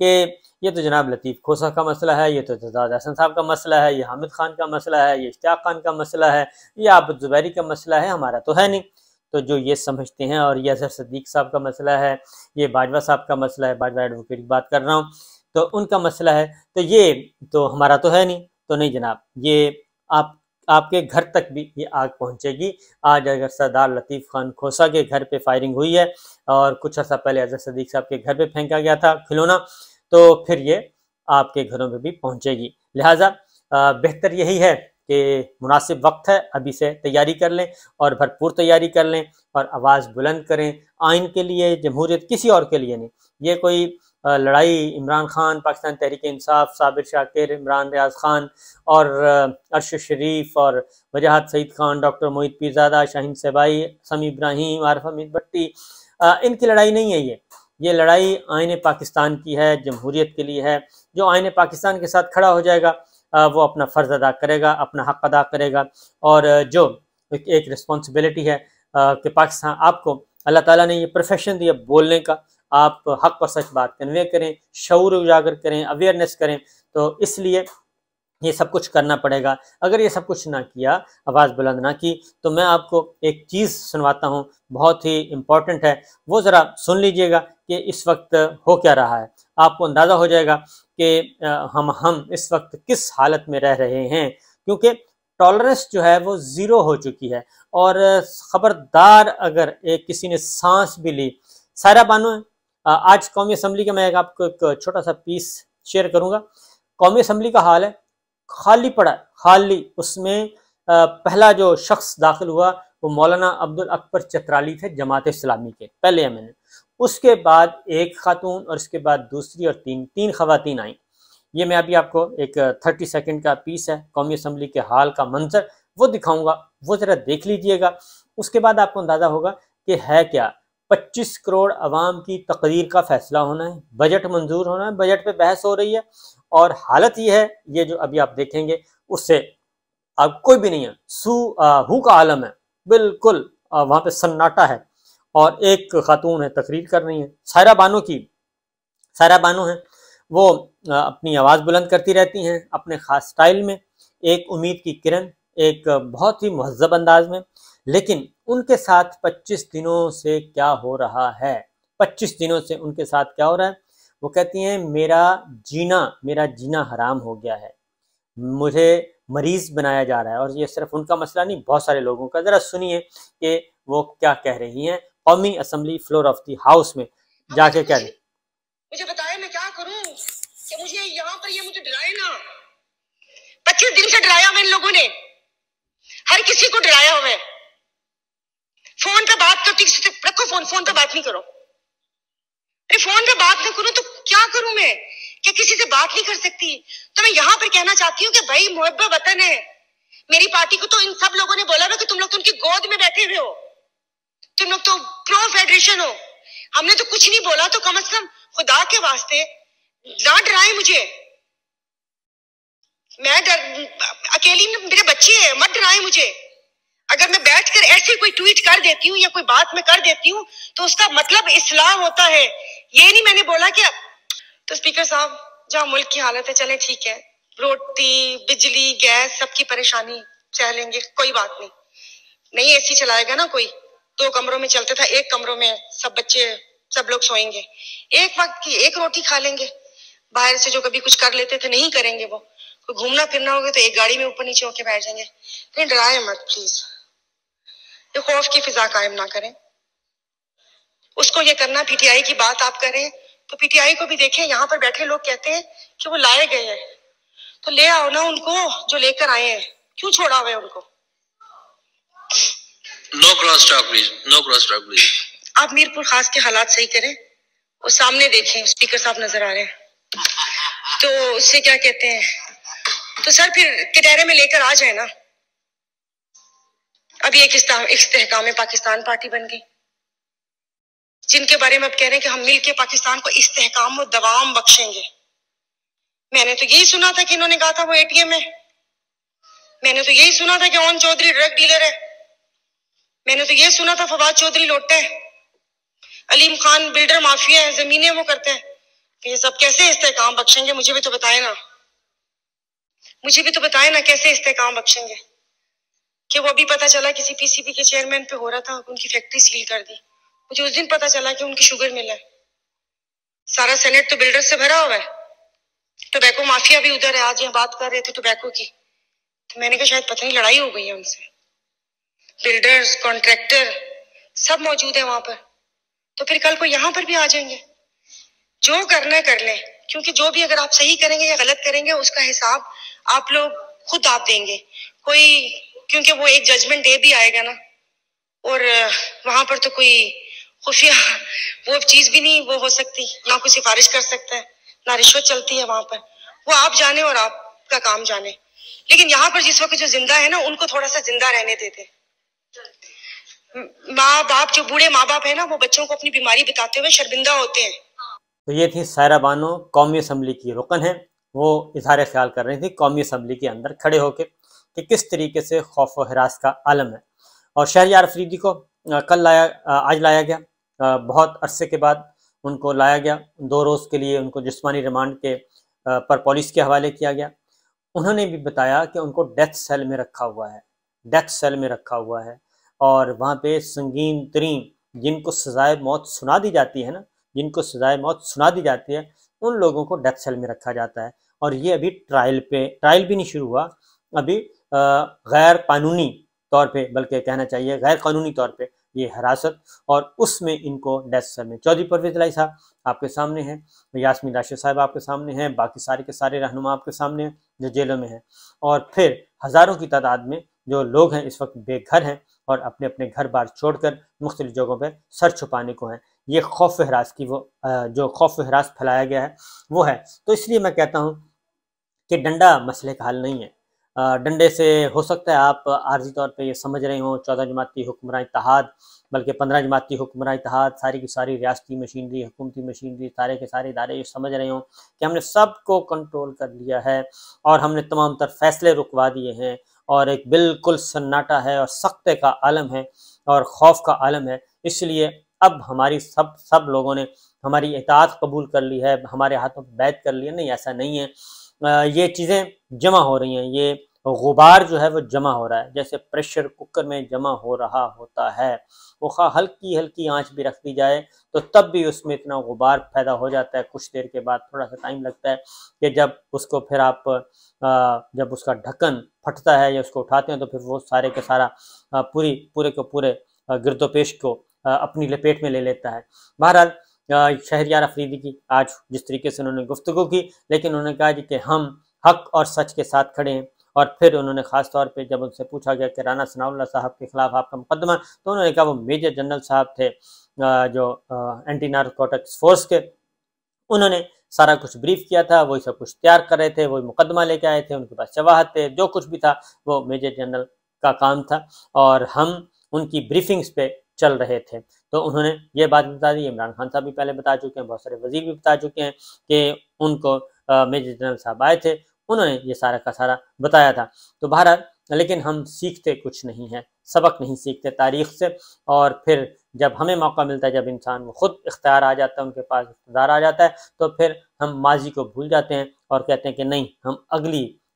کہ یہ تو جناب لطیف کھوسہ کا مسئلہ ہے، یہ تو اعتزاز احسن صاحب کا مسئلہ ہے، یہ حامد خان کا مسئلہ ہے، یہ اشتیاق خان کا مسئلہ ہے، یہ عابد زبیری کا مسئلہ ہے، ہمارا تو ہے نہیں۔ تو جو یہ سمجھتے ہیں، اور یہ اظہر صدیق صاحب کا مسئلہ ہے، یہ باجوہ صاحب کا مسئلہ ہے، باجوہ ایڈوکیٹ کی بات کر رہا ہوں، تو ان کا مسئلہ ہے، تو یہ تو ہمارا تو ہے نہیں۔ تو نہیں جناب، یہ آپ کے گھر تک بھی یہ آگ پہنچے گی۔ آج اگر سردار لطیف خان کھوسہ کے گھر پہ فائرنگ ہوئی ہے، اور کچھ عرصہ پہلے اظہر صدیق صاحب کے گھر پہ پھینکا گیا تھا کھلونا، تو پھر یہ آپ کے گھروں پہ بھی پہنچے گی۔ لہٰذا بہتر یہی ہے کہ مناسب وقت ہے، ابھی سے تیاری کر لیں، اور بھرپور تیاری کر لیں، اور آواز بلند کریں آئین کے لیے، جمہوریت، کسی اور کے لیے نہیں۔ یہ کوئی لڑائی عمران خان، پاکستان تحریک انصاف، صابر شاکر، عمران ریاض خان اور ارشد شریف اور وجاہت سعید خان، ڈاکٹر محیط پیرزادہ، شاہین سبائی، سمی ابراہیم، عارف حمید بٹی، ان کی لڑائی نہیں ہے۔ یہ لڑائی آئین پاکستان کی ہے، جمہوریت کے لیے ہے۔ جو آئین پاکستان کے ساتھ کھڑا ہو جائے گا وہ اپنا فرض ادا کرے گا، اپنا حق ادا کرے گا، اور جو ایک رسپانسبلٹی ہے کہ پاکستان، آپ کو اللہ تعالیٰ نے یہ پروفیشن دیا بولنے کا، آپ حق اور سچ بات کنوے کریں، شعور اجاگر کریں، اویئرنیس کریں، تو اس لیے یہ سب کچھ کرنا پڑے گا۔ اگر یہ سب کچھ نہ کیا، آواز بلند نہ کی، تو میں آپ کو ایک چیز سنواتا ہوں، بہت ہی امپورٹنٹ ہے، وہ ذرا سن لیجئے گا کہ اس وقت ہو کیا رہا ہے۔ آپ کو اندازہ ہو جائے گا کہ ہم اس وقت کس حالت میں رہ رہے ہیں، کیونکہ ٹالرنس جو ہے وہ زیرو ہو چکی ہے، اور خبردار اگر کسی نے سانس بھی لی، سائرہ بانو ہے۔ آج قومی اسمبلی کا میں آپ کو ایک چھوٹا سا پیس شیئر کروں گا۔ قومی اسمبلی کا حال ہے، خالی پڑا ہے، خالی۔ اس میں پہلا جو شخص داخل ہوا وہ مولانا عبدالاکبر چترالی تھے، جماعت اسلامی کے پہلے ایم این اے۔ اس کے بعد ایک خاتون، اور اس کے بعد دوسری، اور تین خواتین آئیں۔ یہ میں ابھی آپ کو ایک 30 سیکنڈ کا پیس ہے قومی اسمبلی کے حال کا منظر، وہ دکھاؤں گا، وہ ذرا دیکھ لیجئے گا۔ اس کے بعد آپ کو اندازہ ہوگا کہ ہے کیا۔ 25 کروڑ عوام کی تقریر کا فیصلہ ہونا ہے، بجٹ منظور ہونا ہے، بجٹ پہ بحث ہو رہی ہے، اور حالت یہ ہے، یہ جو ابھی آپ دیکھیں گے اس سے اب کوئی بھی نہیں ہے، ہو کا عالم ہے بالکل، وہاں پہ سناٹا ہے، اور ایک خاتون ہے تقریر کر رہی ہیں، سائرہ بانو ہیں، وہ اپنی آواز بلند کرتی رہتی ہیں اپنے خاص سٹائل میں، ایک امید کی کرن، ایک بہت ہی مہذب انداز میں۔ لیکن ان کے ساتھ 25 دنوں سے کیا ہو رہا ہے، 25 دنوں سے ان کے ساتھ کیا ہو رہا ہے؟ وہ کہتی ہیں میرا جینا حرام ہو گیا ہے، مجھے مریض بنایا جا رہا ہے۔ اور یہ صرف ان کا مسئلہ نہیں، بہت سارے لوگوں کا۔ ذرا سنیے کہ وہ کیا کہہ رہی ہیں قومی assembly floor of the house میں جا کے کہہ رہی۔ مجھے بتائے میں کیا کروں کہ مجھے یہاں پر یہ مجھے ڈرائے نا، 25 دن سے ڈرایا ہوا ان لوگوں نے، ہر کسی کو ڈرایا ہوا ہے۔ فون پہ بات کرتی، کسی سے رکھو فون پہ بات نہیں کرو، فون پہ بات نہ کروں تو کیا کروں میں کہ کسی سے بات نہیں کر سکتی؟ تو میں یہاں پر کہنا چاہتی ہوں کہ بھائی محب وطن ہے، میری پارٹی کو تو ان سب لوگوں نے بولا کہ تم لوگ تو ان کی گود میں بیٹھے ہوئے ہو، تم لوگ تو پرو فیڈریشن ہو، ہم نے تو کچھ نہیں بولا، تو کم از کم خدا کے واسطے نہ ڈرائیں مجھے، میں اکیلی، میرے بچے ہیں، مت ڈرائیں مجھے۔ اگر میں بیٹھ کر ایسی کوئی ٹویٹ کر دیتی ہوں یا کوئی بات میں کر دیتی ہوں تو اس کا مطلب اصلاح ہوتا ہے، یہ نہیں میں نے بولا کہ تو اسپیکر صاحب جہاں ملک کی حالت ہے، چلیں ٹھیک ہے، روٹی، بجلی، گیس، سب کی پریشانی سہ لیں گے، کوئی بات نہیں اے سی چلائے گا نا کوئی، 2 کمروں میں چلتا تھا، 1 کمروں میں سب بچے، سب لوگ سوئیں گے، ایک وقت کی 1 روٹی کھا لیں گے، باہر سے جو کبھی کچھ کر لیتے تھے نہیں کریں گے، وہ کوئی گھومنا پھرنا ہوگا تو ایک گاڑی میں اوپر نیچے ہو کے بیٹھ جائیں گے۔ نہیں ڈرائے مت پلیز، یہ خوف کی فضا قائم نہ کریں۔ اس کو یہ کرنا پی ٹی آئی کی بات آپ کریں تو پی ٹی آئی کو بھی دیکھیں، یہاں پر بیٹھے لوگ کہتے ہیں کہ وہ لائے گئے ہیں، تو لے آؤ نا ان کو جو لے کر آئے ہیں، کیوں چھوڑا ہوا ہے ان کو؟ No cross talk please, no cross talk please. آپ میرپور خاص کے حالات صحیح کریں، وہ سامنے دیکھیں، اسپیکر صاحب نظر آ رہے ہیں، تو اس سے کیا کہتے ہیں، تو سر پھر کٹہرے میں لے کر آ جائیں نا۔ ابھی ایک استحکام پاکستان پارٹی بن گئی، جن کے بارے میں اب کہہ رہے ہیں کہ ہم مل کے پاکستان کو استحکام و دوام بخشیں گے۔ میں نے تو یہی سنا تھا کہ انہوں نے کہا تھا وہ اے ٹی ایم ہے، میں نے تو یہی سنا تھا کہ اون چودھری ڈرگ ڈیلر ہے، میں نے تو یہ سنا تھا فواد چودھری لوٹا ہے، علیم خان بلڈر مافیا ہے، زمینیں وہ کرتے ہیں۔ یہ سب کیسے استحکام بخشیں گے؟ مجھے بھی تو بتائیں نا، مجھے بھی تو بتائیں نا کیسے استحکام بخشیں گے؟ کہ وہ ابھی پتا چلا کسی پی سی بی کے چیئرمین پہ ہو رہا تھا، ان کی فیکٹری سیل کر دی. مجھے اس دن پتا چلا کہ ان کی شوگر مل ہے. سارا سینٹ تو بلڈر سے بھرا ہوا ہے، ٹوبیکو مافیا بھی ادھر ہے. آج یہاں بات کر رہے تھے ٹوبیکو کی، تو میں نے کہا شاید پتہ نہیں لڑائی ہو گئی ہے ان سے. بلڈرز، کانٹریکٹر سب موجود ہیں وہاں پر. تو پھر کل کو یہاں پر بھی آ جائیں گے. جو کرنا ہے کر لیں، کیونکہ جو بھی اگر آپ صحیح کریں گے یا غلط کریں گے اس کا حساب آپ لوگ خود آپ دیں گے. کوئی، کیونکہ وہ ایک ججمنٹ ڈے بھی آئے گا نا، اور وہاں پر تو کوئی خفیہ وہ چیز بھی نہیں وہ ہو سکتی، نہ کوئی سفارش کر سکتا ہے، نہ رشوت چلتی ہے وہاں پر. وہ آپ جانے اور آپ کا کام جانے. لیکن یہاں پر جس وقت جو زندہ ہے نا ان کو تھوڑا سا زندہ رہنے دیتے. ماں باپ، جو بوڑھے ماں باپ ہیں نا، وہ بچوں کو اپنی بیماری بتاتے ہوئے شرمندہ ہوتے ہیں. تو یہ تھی سائرہ بانو، قومی اسمبلی کی رکن ہیں. وہ اظہار خیال کر رہی تھی قومی اسمبلی کے اندر کھڑے ہو کے کہ کس طریقے سے خوف و ہراس کا عالم ہے. اور شہریار افریدی کو آج لایا گیا، بہت عرصے کے بعد ان کو لایا گیا. 2 روز کے لیے ان کو جسمانی ریمانڈ کے پر پولیس کے حوالے کیا گیا. انہوں نے بھی بتایا کہ ان کو ڈیتھ سیل میں رکھا ہوا ہے، ڈیتھ سیل میں رکھا ہوا ہے. اور وہاں پہ سنگین ترین جن کو سزائے موت سنا دی جاتی ہے نا، جن کو سزائے موت سنا دی جاتی ہے، ان لوگوں کو ڈیتھ سیل میں رکھا جاتا ہے. اور یہ ابھی ٹرائل بھی نہیں شروع ہوا، ابھی غیر قانونی طور پہ، بلکہ کہنا چاہیے غیر قانونی طور پہ یہ حراست، اور اس میں ان کو ڈیتھ سیل میں. چودھری پرویز الہی صاحب آپ کے سامنے ہیں، یاسمین راشد صاحب آپ کے سامنے ہیں، باقی سارے کے سارے رہنما آپ کے سامنے ہیں جو جیلوں میں ہیں. اور پھر ہزاروں کی تعداد میں جو لوگ ہیں اس وقت بے گھر ہیں اور اپنے اپنے گھر بار چھوڑ کر مختلف جگہوں پہ سر چھپانے کو ہیں. یہ خوف و ہراس کی جو خوف و ہراس پھیلایا گیا ہے وہ ہے. تو اس لیے میں کہتا ہوں کہ ڈنڈا مسئلے کا حل نہیں ہے. ڈنڈے سے ہو سکتا ہے آپ عارضی طور پہ یہ سمجھ رہے ہوں 14 جماعتی حکمراں اتحاد، بلکہ 15 جماعتی حکمراں اتحاد، ساری کی ساری ریاستی مشینری، حکومتی مشینری، سارے کے سارے ادارے یہ سمجھ رہے ہوں کہ ہم نے سب کو کنٹرول کر لیا ہے اور ہم نے تمام تر فیصلے رکوا دیے ہیں اور ایک بالکل سناٹا ہے اور سختے کا عالم ہے اور خوف کا عالم ہے. اس لیے اب ہماری سب لوگوں نے ہماری اطاعت قبول کر لی ہے، ہمارے ہاتھوں پہ بیعت کر لی ہے. نہیں، ایسا نہیں ہے. یہ چیزیں جمع ہو رہی ہیں، یہ غبار جو ہے وہ جمع ہو رہا ہے، جیسے پریشر کوکر میں جمع ہو رہا ہوتا ہے. وہ ہلکی ہلکی آنچ بھی رکھ دی جائے تو تب بھی اس میں اتنا غبار پیدا ہو جاتا ہے. کچھ دیر کے بعد تھوڑا سا ٹائم لگتا ہے کہ جب اس کو پھر آپ جب اس کا ڈھکن پھٹتا ہے یا اس کو اٹھاتے ہیں تو پھر وہ سارے کے سارا پورے کے پورے گرد و پیش کو اپنی لپیٹ میں لے لیتا ہے. بہرحال شہریار افریدی کی آج جس طریقے سے انہوں نے گفتگو کی، لیکن انہوں نے کہا جی کہ ہم حق اور سچ کے ساتھ کھڑے ہیں. اور پھر انہوں نے خاص طور پہ جب ان سے پوچھا گیا کہ رانا ثناء اللہ صاحب کے خلاف آپ کا مقدمہ، تو انہوں نے کہا وہ میجر جنرل صاحب تھے جو اینٹی نارکوٹکس فورس کے، انہوں نے سارا کچھ بریف کیا تھا، وہی سب کچھ تیار کر رہے تھے، وہی مقدمہ لے کے آئے تھے، ان کے پاس شواہد تھے، جو کچھ بھی تھا وہ میجر جنرل کا کام تھا اور ہم ان کی بریفنگز پہ چل رہے تھے. تو انہوں نے یہ بات بتا دی. عمران خان صاحب بھی پہلے بتا چکے ہیں، بہت سارے وزیر بھی بتا چکے ہیں کہ ان کو میجر جنرل صاحب آئے تھے، انہوں نے یہ سارا کا سارا بتایا تھا. تو بہرحال لیکن ہم سیکھتے کچھ نہیں ہیں، سبق نہیں سیکھتے تاریخ سے. اور پھر جب ہمیں موقع ملتا ہے، جب انسان وہ خود اختیار آ جاتا ہے، ان کے پاس اقتدار آ جاتا ہے، تو پھر ہم ماضی کو بھول جاتے ہیں اور کہتے ہیں کہ نہیں، ہم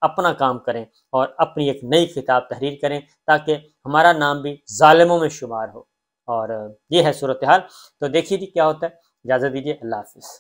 اپنا کام کریں اور اپنی ایک نئی کتاب تحریر کریں تاکہ ہمارا نام بھی ظالموں میں شمار ہو. اور یہ ہے صورتحال. تو دیکھیے جی کیا ہوتا ہے. اجازت دیجیے، اللہ حافظ.